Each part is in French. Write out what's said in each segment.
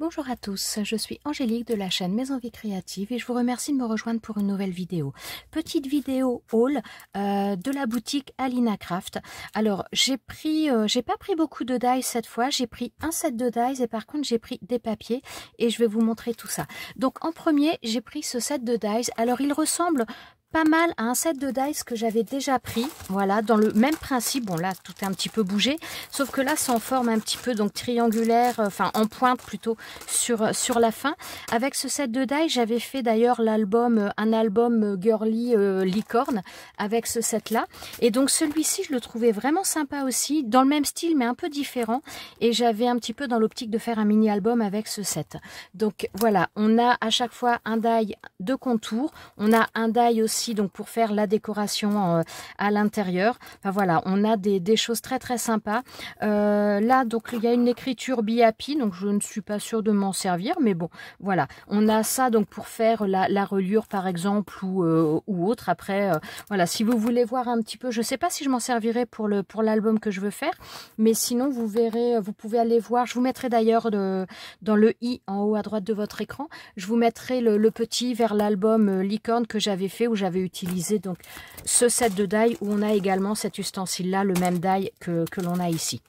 Bonjour à tous, je suis Angélique de la chaîne Maison Vie Créative et je vous remercie de me rejoindre pour une nouvelle vidéo. Petite vidéo haul de la boutique Alina Craft. Alors j'ai pas pris beaucoup de dies cette fois, j'ai pris un set de dies et par contre j'ai pris des papiers et je vais vous montrer tout ça. Donc en premier j'ai pris ce set de dies. Alors il ressemble pas mal à un set de dies que j'avais déjà pris, voilà, dans le même principe. Bon là tout est un petit peu bougé, sauf que là c'est en forme un petit peu donc triangulaire, enfin en pointe plutôt sur la fin. Avec ce set de dies j'avais fait d'ailleurs l'album, un album girly licorne avec ce set là, et donc celui-ci je le trouvais vraiment sympa aussi, dans le même style mais un peu différent, et j'avais un petit peu dans l'optique de faire un mini album avec ce set. Donc voilà, on a à chaque fois un die de contour, on a un die aussi donc pour faire la décoration à l'intérieur. Enfin voilà, on a des choses très très sympas. Là donc il y a une écriture Be Happy, donc je ne suis pas sûre de m'en servir, mais bon voilà, on a ça donc pour faire la reliure par exemple ou autre. Après voilà, si vous voulez voir un petit peu, je sais pas si je m'en servirai pour l'album que je veux faire, mais sinon vous verrez, vous pouvez aller voir. Je vous mettrai d'ailleurs dans le i en haut à droite de votre écran, je vous mettrai le petit vers l'album licorne que j'avais fait, où j'avais utilisé donc ce set de die, où on a également cet ustensile là, le même die que l'on a ici.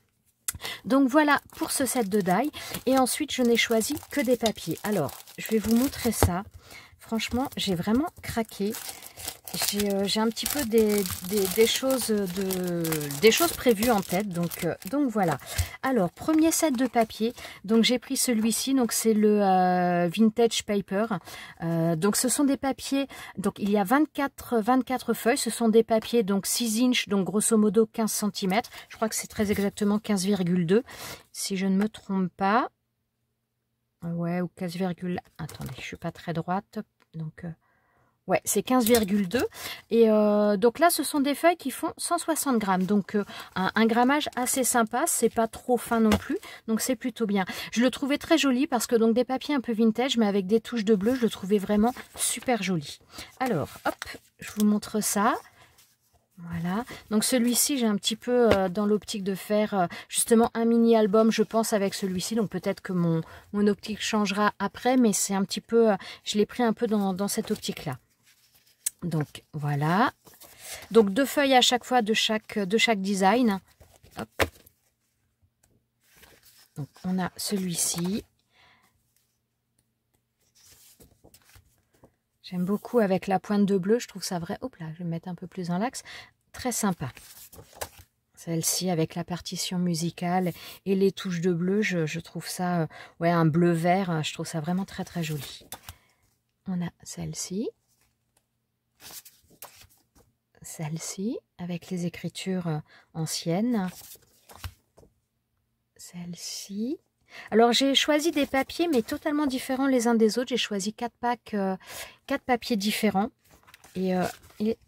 Donc voilà pour ce set de die, et ensuite je n'ai choisi que des papiers. Alors je vais vous montrer ça. Franchement j'ai vraiment craqué. J'ai un petit peu des choses prévues en tête, donc voilà. Alors premier set de papier, donc j'ai pris celui-ci, donc c'est le Vintage Paper. Donc ce sont des papiers, donc il y a 24 feuilles, ce sont des papiers donc 6 inches, donc grosso modo 15 cm. Je crois que c'est très exactement 15,2 si je ne me trompe pas. Ouais, ou 15, attendez, je suis pas très droite, donc ouais, c'est 15,2. Et donc là, ce sont des feuilles qui font 160 grammes. Donc un grammage assez sympa. C'est pas trop fin non plus. Donc c'est plutôt bien. Je le trouvais très joli parce que donc des papiers un peu vintage, mais avec des touches de bleu, je le trouvais vraiment super joli. Alors, hop, je vous montre ça. Voilà, donc celui-ci j'ai un petit peu dans l'optique de faire justement un mini album, je pense, avec celui-ci. Donc peut-être que mon optique changera après, mais c'est un petit peu, je l'ai pris un peu dans cette optique là. Donc voilà, donc 2 feuilles à chaque fois de chaque design. Hop. Donc on a celui-ci. J'aime beaucoup avec la pointe de bleu, je trouve ça vrai. Hop là, je vais me mettre un peu plus dans l'axe. Très sympa. Celle-ci avec la partition musicale et les touches de bleu, je trouve ça, ouais, un bleu vert, je trouve ça vraiment très très joli. On a celle-ci. Celle-ci avec les écritures anciennes. Celle-ci. Alors j'ai choisi des papiers mais totalement différents les uns des autres. J'ai choisi 4 packs, 4 papiers différents. Et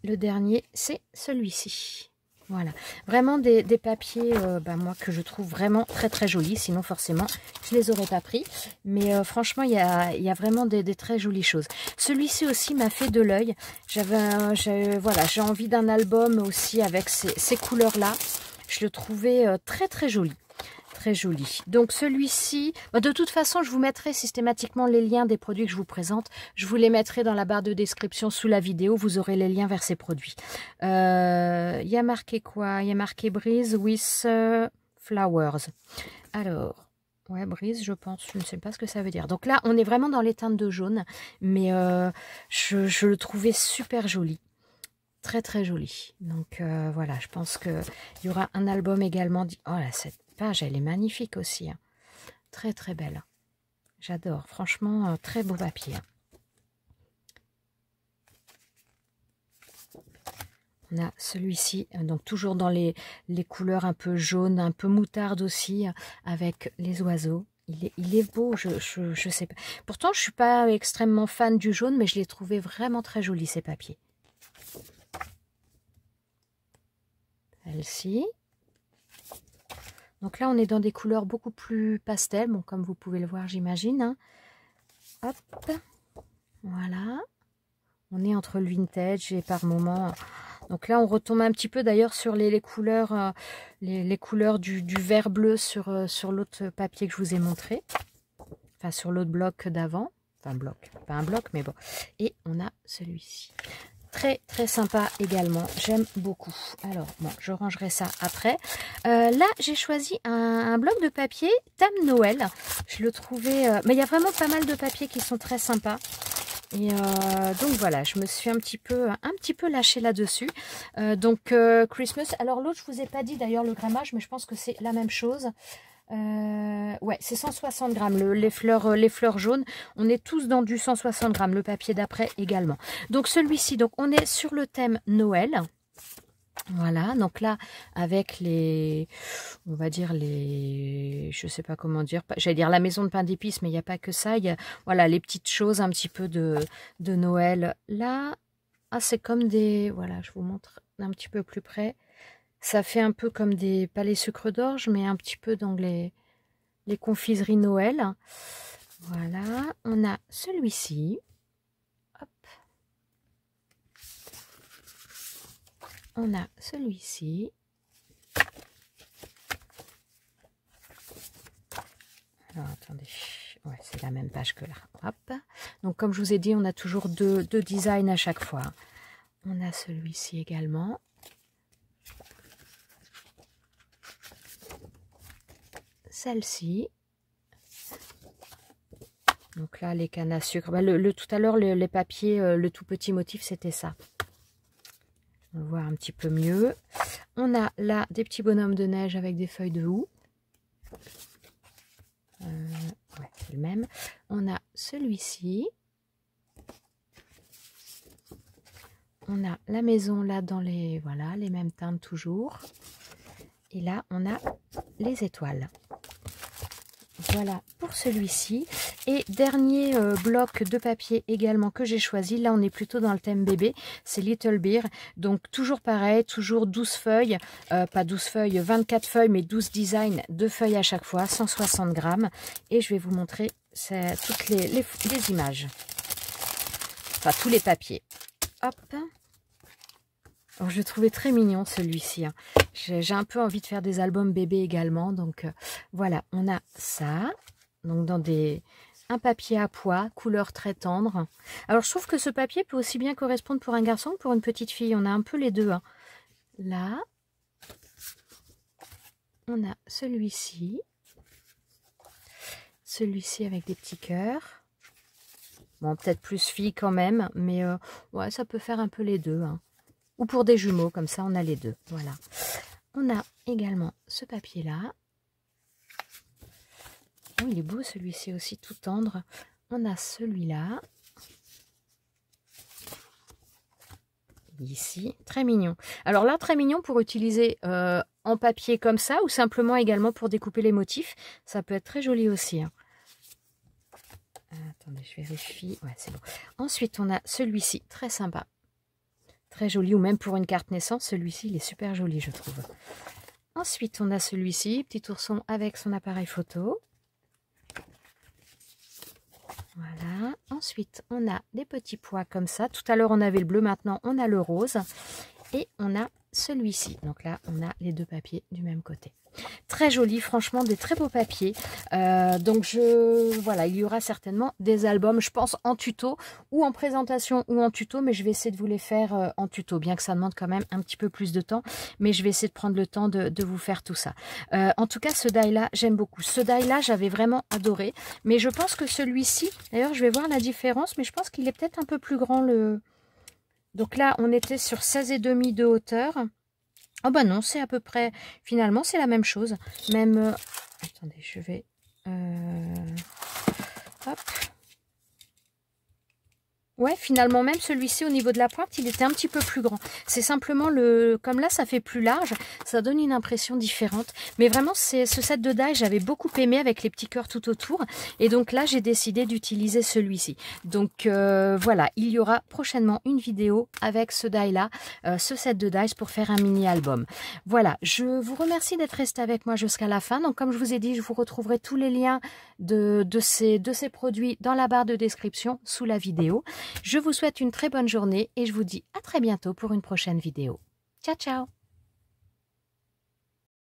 le dernier c'est celui-ci. Voilà, vraiment des papiers moi que je trouve vraiment très très jolis. Sinon forcément je les aurais pas pris. Mais franchement il y a vraiment des très jolies choses. Celui-ci aussi m'a fait de l'œil. Voilà, j'ai envie d'un album aussi avec ces couleurs là. Je le trouvais très très joli. Très joli. Donc celui-ci, de toute façon je vous mettrai systématiquement les liens des produits que je vous présente. Je vous les mettrai dans la barre de description sous la vidéo. Vous aurez les liens vers ces produits. Il y a marqué quoi? Il y a marqué Breeze with Flowers. Alors, ouais, Breeze, je pense. Je ne sais pas ce que ça veut dire. Donc là, on est vraiment dans les teintes de jaune. Mais je le trouvais super joli. Très très joli. Donc voilà, je pense qu'il y aura un album également. Oh là, cette page, elle est magnifique aussi. Hein. Très très belle. J'adore. Franchement, très beau papier. On a celui-ci, donc toujours dans les couleurs un peu jaunes, un peu moutarde aussi, avec les oiseaux. Il est beau, je sais pas. Pourtant, je suis pas extrêmement fan du jaune, mais je l'ai trouvé vraiment très joli, ces papiers. Celle-ci. Donc là, on est dans des couleurs beaucoup plus pastel, bon, comme vous pouvez le voir, j'imagine. Hein. Hop, voilà. On est entre le vintage et par moments... Donc là, on retombe un petit peu d'ailleurs sur les couleurs, les couleurs du vert bleu sur l'autre papier que je vous ai montré. enfin sur l'autre bloc d'avant. Enfin bloc, pas un bloc mais bon. Et on a celui-ci. Très très sympa également, j'aime beaucoup. Alors bon, je rangerai ça après. Là j'ai choisi un bloc de papier thème Noël. Je le trouvais, mais il y a vraiment pas mal de papiers qui sont très sympas. Et donc voilà, je me suis un petit peu lâchée là-dessus. Donc Christmas. Alors l'autre, je vous ai pas dit d'ailleurs le grammage, mais je pense que c'est la même chose. Ouais, c'est 160 grammes, les fleurs jaunes. On est tous dans du 160 grammes, le papier d'après également. Donc celui-ci, donc on est sur le thème Noël. Voilà, donc là, avec les, on va dire les, je sais pas comment dire, j'allais dire la maison de pain d'épices, mais il n'y a pas que ça. Il y a, voilà, les petites choses un petit peu de Noël. Là, ah, c'est comme des, voilà, je vous montre un petit peu plus près. Ça fait un peu comme des, pas les sucres d'orge, mais un petit peu dans les confiseries Noël. Voilà, on a celui-ci. Hop. On a celui-ci. Alors, attendez. Ouais, c'est la même page que là. Hop. Donc, comme je vous ai dit, on a toujours deux designs à chaque fois. On a celui-ci également. Celle-ci. Donc là, les cannes à sucre. Bah, tout à l'heure, les papiers, le tout petit motif, c'était ça. On voit un petit peu mieux. On a là des petits bonhommes de neige avec des feuilles de houx. Ouais, c'est le même. On a celui-ci. On a la maison là dans les, voilà, les mêmes teintes toujours. Et là, on a les étoiles. Voilà pour celui-ci. Et dernier bloc de papier également que j'ai choisi. Là, on est plutôt dans le thème bébé. C'est Little Bear. Donc, toujours pareil, toujours 12 feuilles. Pas 12 feuilles, 24 feuilles, mais 12 designs, 2 feuilles à chaque fois, 160 grammes. Et je vais vous montrer toutes les images. Enfin, tous les papiers. Hop. Alors, je le trouvais très mignon celui-ci. Hein. J'ai un peu envie de faire des albums bébés également. Donc voilà, on a ça. Donc dans un papier à pois, couleur très tendre. Alors je trouve que ce papier peut aussi bien correspondre pour un garçon que pour une petite fille. On a un peu les deux. Hein. Là, on a celui-ci. Celui-ci avec des petits cœurs. Bon, peut-être plus fille quand même. Mais ouais, ça peut faire un peu les deux. Hein. Ou pour des jumeaux, comme ça on a les deux. Voilà. On a également ce papier-là. Oh, il est beau celui-ci aussi, tout tendre. On a celui-là. Ici, très mignon. Alors là, très mignon pour utiliser en papier comme ça, ou simplement également pour découper les motifs. Ça peut être très joli aussi. Hein. Attendez, je vérifie. Ouais, c'est bon. Ensuite, on a celui-ci, très sympa. Très joli, ou même pour une carte naissance, celui-ci, il est super joli, je trouve. Ensuite, on a celui-ci, petit ourson avec son appareil photo. Voilà. Ensuite, on a des petits pois comme ça. Tout à l'heure, on avait le bleu, maintenant, on a le rose. Et on a celui-ci. Donc là, on a les deux papiers du même côté. Très joli, franchement, des très beaux papiers. Donc, voilà, il y aura certainement des albums, je pense, en tuto ou en présentation ou en tuto, mais je vais essayer de vous les faire en tuto, bien que ça demande quand même un petit peu plus de temps, mais je vais essayer de prendre le temps de vous faire tout ça. En tout cas, ce die-là, j'aime beaucoup. Ce die-là, j'avais vraiment adoré, mais je pense que celui-ci, d'ailleurs, je vais voir la différence, mais je pense qu'il est peut-être un peu plus grand. Donc là, on était sur 16,5 de hauteur. Oh bah non, c'est à peu près, finalement, c'est la même chose. Même, attendez, je vais, hop. Ouais, finalement, même celui-ci, au niveau de la pointe, il était un petit peu plus grand. C'est simplement comme là, ça fait plus large, ça donne une impression différente. Mais vraiment, ce set de die, j'avais beaucoup aimé avec les petits cœurs tout autour. Et donc là, j'ai décidé d'utiliser celui-ci. Donc voilà, il y aura prochainement une vidéo avec ce die-là, ce set de dies pour faire un mini-album. Voilà, je vous remercie d'être resté avec moi jusqu'à la fin. Donc comme je vous ai dit, je vous retrouverai tous les liens de ces produits dans la barre de description sous la vidéo. Je vous souhaite une très bonne journée et je vous dis à très bientôt pour une prochaine vidéo. Ciao, ciao!